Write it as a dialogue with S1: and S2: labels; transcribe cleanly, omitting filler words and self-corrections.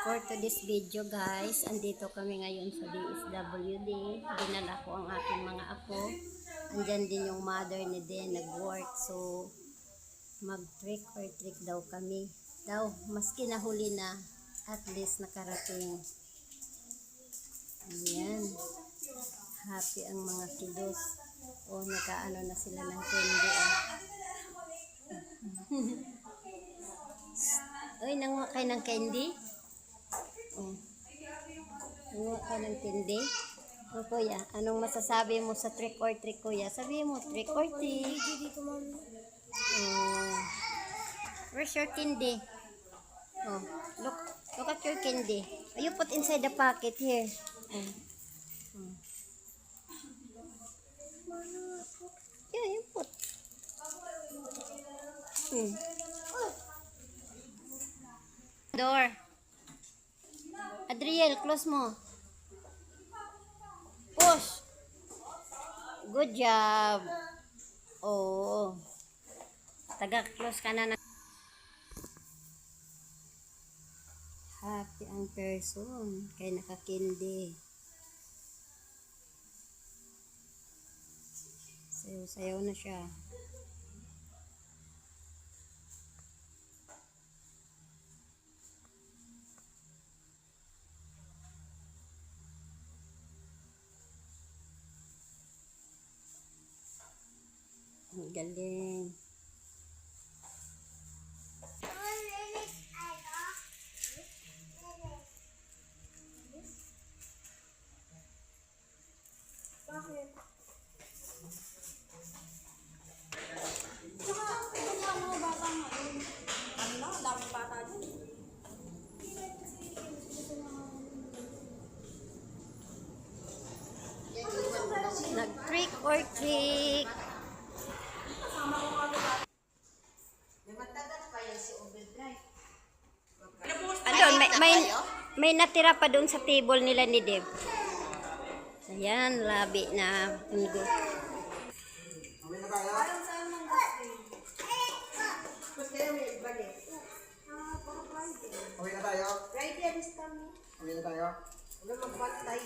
S1: For today's video guys, andito kami ngayon sa DSWD. Dinala ko ang aking mga apo. Andyan din yung mother ni Den nag-work. So, mag-trick or trick daw kami. Maski nahuli na, at least nakarating. Ayan. Happy ang mga kiddos. O, nagkaano na sila ng candy. Uy, nanguha kayo ng candy? Oh. Nanguha ka ng candy? O, kuya, anong masasabi mo sa trick or trick, kuya? Sabi mo, trick or trick. Oh. Where's your candy? Oh, look at your candy. You put inside the pocket here. Oh. Oh. Yeah, you put. Door. Adriel, close mo. Push. Good job. Oh. Taga-close ka na. Happy ang person kay nakakindi. Sayaw-sayaw na siya. Ang galing.
S2: Bakit?
S1: Nag-trick or trick. Andun, may natira pa doon sa table nila ni Deb. Ayan, labi na.
S2: Okay na tayo? Right here is kami. Okay na tayo? Huwag magbantay.